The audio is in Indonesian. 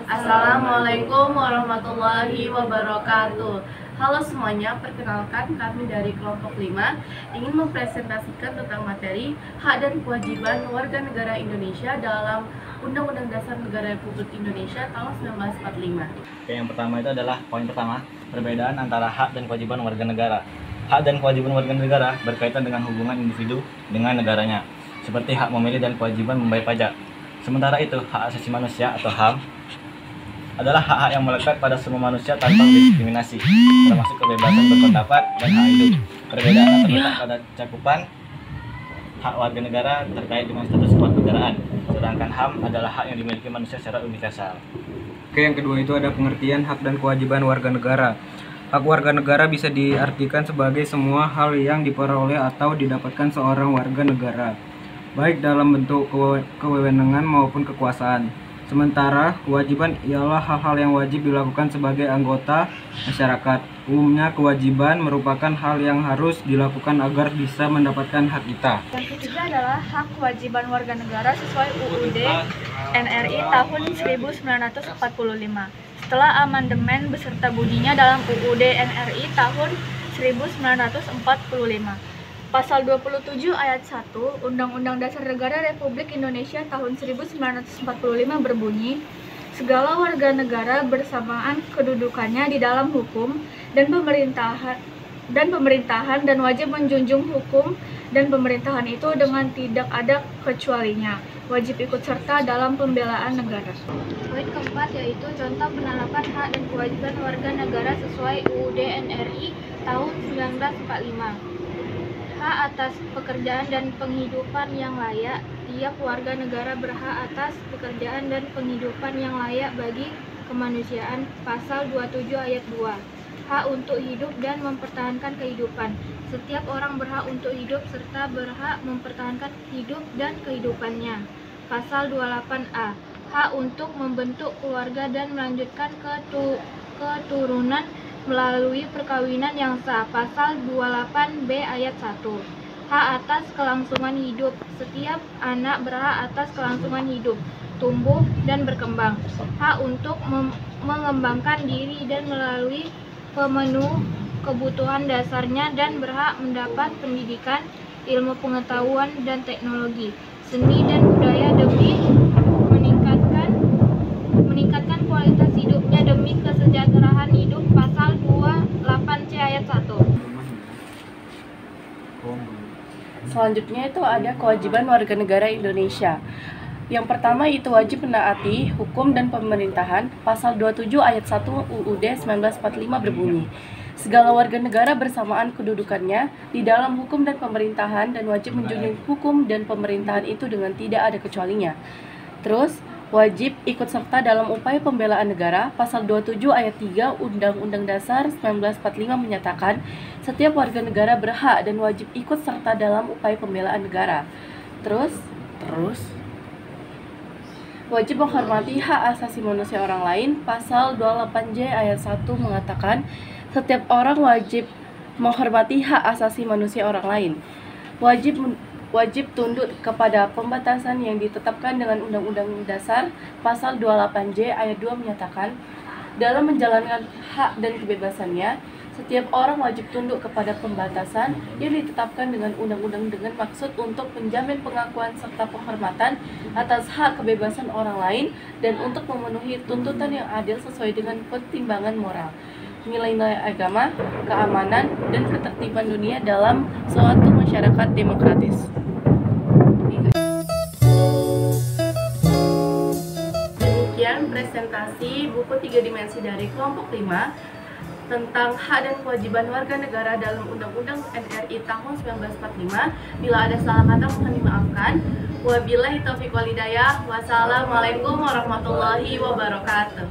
Assalamualaikum warahmatullahi wabarakatuh. Halo semuanya, perkenalkan kami dari kelompok 5 ingin mempresentasikan tentang materi hak dan kewajiban warga negara Indonesia dalam Undang-Undang Dasar Negara Republik Indonesia tahun 1945. Oke, yang pertama itu adalah poin pertama, perbedaan antara hak dan kewajiban warga negara. Hak dan kewajiban warga negara berkaitan dengan hubungan individu dengan negaranya, seperti hak memilih dan kewajiban membayar pajak. Sementara itu, hak asasi manusia atau HAM adalah hak-hak yang melekat pada semua manusia tanpa diskriminasi, termasuk kebebasan berpendapat dan hak hidup. Perbedaan terletak pada cakupan hak warga negara terkait dengan status kewarganegaraan, sedangkan HAM adalah hak yang dimiliki manusia secara universal. Oke, yang kedua itu ada pengertian hak dan kewajiban warga negara. Hak warga negara bisa diartikan sebagai semua hal yang diperoleh atau didapatkan seorang warga negara, baik dalam bentuk kewenangan maupun kekuasaan. Sementara kewajiban ialah hal-hal yang wajib dilakukan sebagai anggota masyarakat. Umumnya kewajiban merupakan hal yang harus dilakukan agar bisa mendapatkan hak kita. Yang ketiga adalah hak kewajiban warga negara sesuai UUD NRI tahun 1945. Setelah amandemen beserta bunyinya dalam UUD NRI tahun 1945. Pasal 27 ayat 1 Undang-Undang Dasar Negara Republik Indonesia tahun 1945 berbunyi, segala warga negara bersamaan kedudukannya di dalam hukum dan pemerintahan dan wajib menjunjung hukum dan pemerintahan itu dengan tidak ada kecualinya, wajib ikut serta dalam pembelaan negara. Poin keempat yaitu contoh penerapan hak dan kewajiban warga negara sesuai UUD NRI tahun 1945. Hak atas pekerjaan dan penghidupan yang layak. Tiap warga negara berhak atas pekerjaan dan penghidupan yang layak bagi kemanusiaan. Pasal 27 ayat 2. Hak untuk hidup dan mempertahankan kehidupan. Setiap orang berhak untuk hidup serta berhak mempertahankan hidup dan kehidupannya. Pasal 28A. Hak untuk membentuk keluarga dan melanjutkan keturunan melalui perkawinan yang sah. Pasal 28B ayat 1. Hak atas kelangsungan hidup. Setiap anak berhak atas kelangsungan hidup, tumbuh dan berkembang. Hak untuk mengembangkan diri dan melalui pemenuh kebutuhan dasarnya dan berhak mendapat pendidikan, ilmu pengetahuan dan teknologi, seni dan budaya demi meningkatkan kualitas hidupnya demi kesejahteraan hidup. Pasal 28C ayat 1. Selanjutnya itu ada kewajiban warga negara Indonesia. Yang pertama itu wajib menaati hukum dan pemerintahan. Pasal 27 ayat 1 UUD 1945 berbunyi, segala warga negara bersamaan kedudukannya di dalam hukum dan pemerintahan dan wajib menjunjung hukum dan pemerintahan itu dengan tidak ada kecualinya. Terus wajib ikut serta dalam upaya pembelaan negara. Pasal 27 ayat 3 Undang-Undang Dasar 1945 menyatakan setiap warga negara berhak dan wajib ikut serta dalam upaya pembelaan negara. Terus wajib menghormati hak asasi manusia orang lain. Pasal 28J ayat 1 mengatakan setiap orang wajib menghormati hak asasi manusia orang lain. Wajib tunduk kepada pembatasan yang ditetapkan dengan Undang-Undang Dasar. Pasal 28J ayat 2 menyatakan dalam menjalankan hak dan kebebasannya, setiap orang wajib tunduk kepada pembatasan yang ditetapkan dengan undang-undang dengan maksud untuk menjamin pengakuan serta penghormatan atas hak kebebasan orang lain dan untuk memenuhi tuntutan yang adil sesuai dengan pertimbangan moral, nilai-nilai agama, keamanan, dan ketertiban dunia dalam suatu masyarakat demokratis. Demikian presentasi buku 3 dimensi dari kelompok 5 tentang hak dan kewajiban warga negara dalam Undang-Undang NRI tahun 1945. Bila ada salah kata mohon dimaafkan. Wabillahi taufiq wal hidayah. Wassalamualaikum warahmatullahi wabarakatuh.